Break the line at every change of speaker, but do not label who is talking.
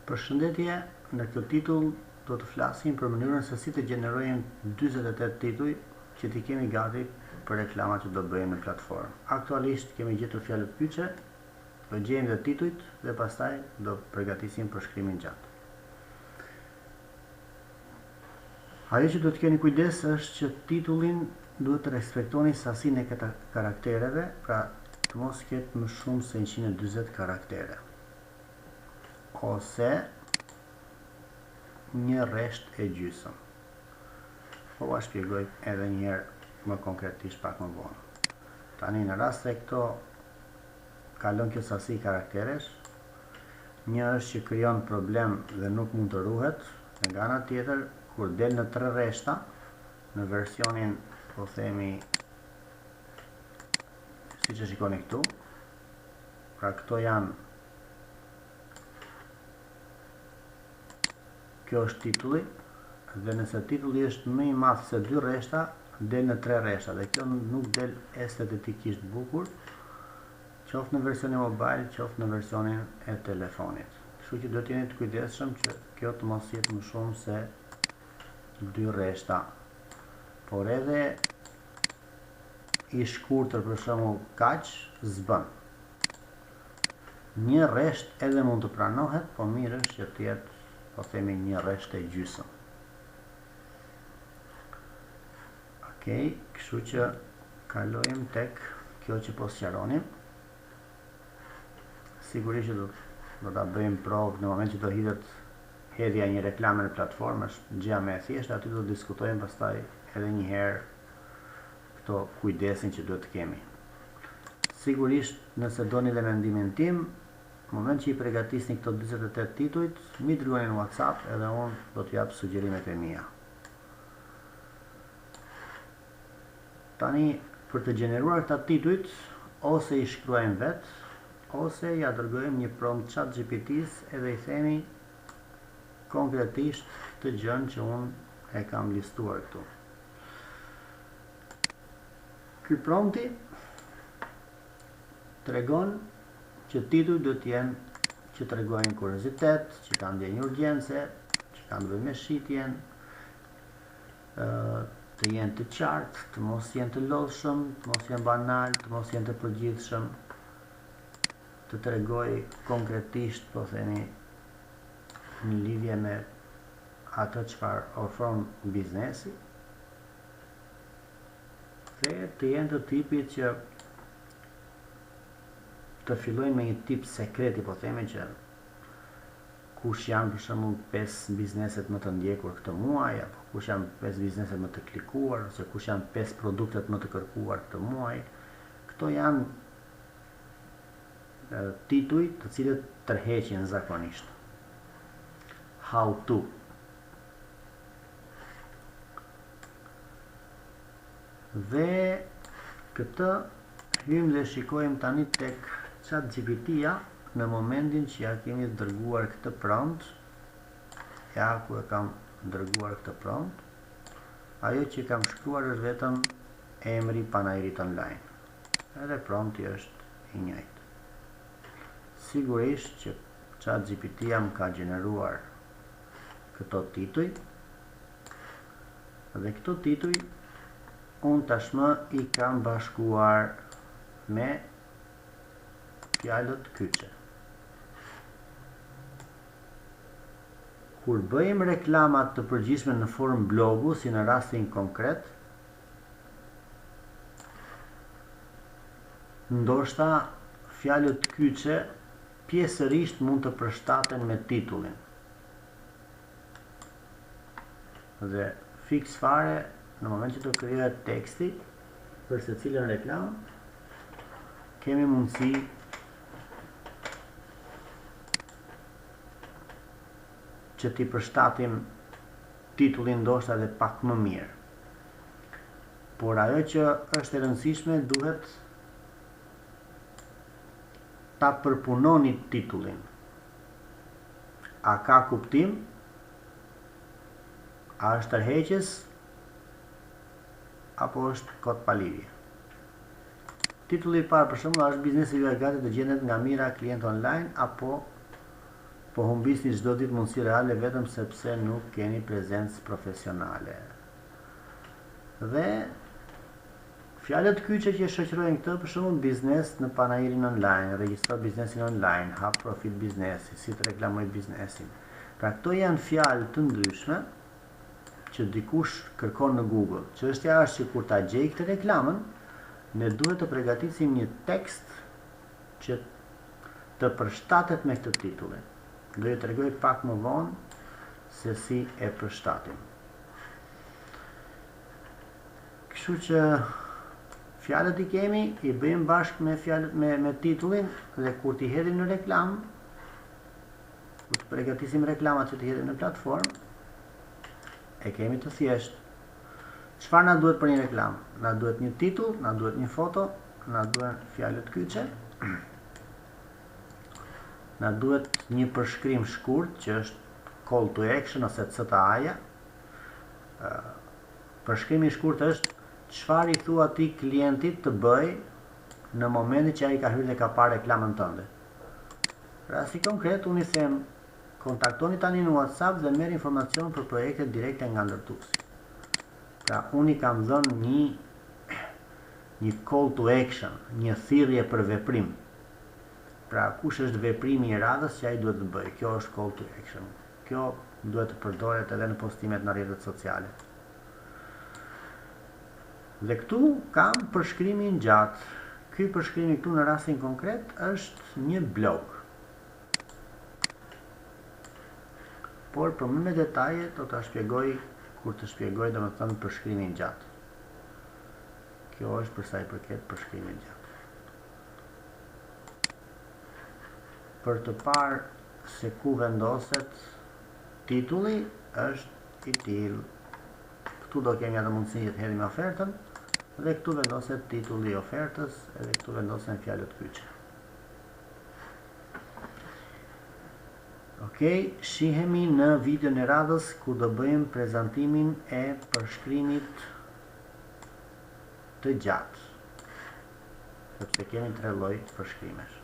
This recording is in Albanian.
Përshëndetje, në këtë titull do të flasim për mënyrën se si të gjenerojmë 48 tituj që t'i kemi gati për reklamat që do bëjmë në platformë. Aktualisht kemi gjetur fjalët kyçe, do gjejmë dhe titujt dhe pastaj do përgatisim për shkrimin gjatë. Ajo që do të keni kujdes është që titullin duhet të respektoni sasinë e karaktereve, pra të mos ketë më shumë se 140 karaktere. Ose një rresht e gjysmë. Po va shpjegoj edhe njëherë më konkretisht pak më vonë. Tani në rast se këto kalon kjo sasi karakteresh, një është që krijon problem dhe nuk mund të ruhet, dhe nga ana tjetër kur del në 3 rreshta në versionin, po themi, siç e shikoni këtu, pra këto janë, kjo është titulli, dhe nëse titulli është më i madh se 2 rreshta, del në 3 rreshta, dhe kjo nuk del estetikisht bukur, qoftë në versionin mobile, qoftë në versionin e telefonit. Kështu që duhet jeni të kujdesshëm që kjo të mos jetë më shumë se 2 rreshta. Por edhe i shkurtër për shembull kaq s'bën. Një rresht edhe mund të pranohet, po mirë është që të jetë, po themi, një rresht e gjysmë. Okej, kështu që kalojmë tek kjo që po sqaronim. Sigurisht që do ta bëjmë provë në moment që do hidhet hedhja një reklame në platformë, është gjëja më e thjeshtë, aty do të diskutojmë pastaj edhe një herë këto kujdesin që duhet të kemi. Sigurisht, nëse doni dhe mendimin tim, në moment që i përgatisni këto 48 titujt, mi dërgoni në WhatsApp edhe unë do t'ju jap sugjerimet e mia. Tani, për të gjeneruar këta titujt, ose i shkruajmë vetë, ose ja dërgojmë një prompt ChatGPT-s edhe i themi konkretisht të gjën që unë e kam listuar këtu. Ky prompti tregon që tituj duhet të jenë që tregojnë kuriozitet, që kanë ndjenjë urgjense, që kanë të bëjnë me shitjen, të jenë të qartë, të mos jenë të lodhshëm, të mos jenë banal, të mos jenë të përgjithshëm, të tregoj konkretisht, po themi, në lidhje me atë çfarë ofron biznesi, dhe të jenë të tipit që të fillojnë me një tip sekreti, po themi, që kush janë për shembull 5 bizneset më të ndjekur këtë muaj, apo kush janë 5 bizneset më të klikuar, ose kush janë 5 produktet më të kërkuar këtë muaj. Këto janë tituj të cilët tërheqin zakonisht. How to. Dhe këtë hyjmë dhe shikojmë tani tek ChatGPT-ja në momentin që ja kemi dërguar këtë prompt. Ja ku e kam dërguar këtë prompt, ajo që kam shkruar është vetëm emri Panairit Online. Edhe prompti është i njëjtë. Sigurisht që ChatGPT-ja më ka gjeneruar këto tituj, dhe këto tituj unë tashmë i kam bashkuar me fjalët kyçe. Kur bëjmë reklamat të përgjithshme në formë blogu, si në rastin konkret, ndoshta fjalët kyçe pjesërisht mund të përshtaten me titullin. Dhe fiks fare, në moment që të krijohet teksti për secilën reklam, kemi mundësi që t'i përshtatim titullin ndoshta edhe pak më mirë. Por ajo që është e rëndësishme duhet ta përpunoni titullin. A ka kuptim? A është tërheqës? Apo është kot palidhje? Titulli i parë për shembull është biznesi juaj gati të gjendet nga mira klient online, apo po humbisni çdo ditë mundësi reale vetëm sepse nuk keni prezencë profesionale. Dhe fjalët kyçe që shoqërojnë këtë, për shembull biznes në panajirin online, regjistro biznesin online, hap profil biznesi, si të reklamoj biznesin. Pra këto janë fjalë të ndryshme që dikush kërkon në Google. Çështja është që kur ta gjej këtë reklamën, ne duhet të përgatisim një tekst që të përshtatet me këtë titull. Do ju tregoj pak më vonë se si e përshtatim. Kështu që fjalët i kemi, i bëjmë bashkë me fjalët me titullin dhe kur t'i hedhim në reklam, kur të përgatisim reklamat që t'i hedhim në platformë, e kemi të thjesht. Çfarë na duhet për një reklam? Na duhet një titull, na duhet një foto, na duhen fjalët kyçe, na duhet një përshkrim shkurt që është call to action ose CTA-ja. Përshkrimi i shkurt është çfarë i thua ti klientit të bëj në momentin që ai ka hyrë dhe ka parë reklamën tënde. Pra si konkret unë i them kontaktoni tani në WhatsApp dhe merr informacion për projekte direkte nga ndërtuesi. Pra unë i kam dhënë një call to action, një thirrje për veprim. Pra kush është veprimi i radhës që ai duhet të bëjë? Kjo është call to action. Kjo duhet të përdoret edhe në postimet në rrjetet sociale. Dhe këtu kam përshkrimin gjatë. Ky përshkrimi këtu në rastin konkret është një blog. Por për më me detaje do ta shpjegoj kur të shpjegoj domethënë përshkrimin gjatë. Kjo është për sa i përket përshkrimit gjatë. Për të parë se ku vendoset titulli është i tillë. Këtu do kemi atë mundësi të hedhim ofertën dhe këtu vendoset titulli i ofertës edhe këtu vendosen fjalët kyçe. Okej, shihemi në videon e radhës ku do bëjmë prezantimin e përshkrimit të gjatë. Sepse kemi 3 lloj përshkrimesh.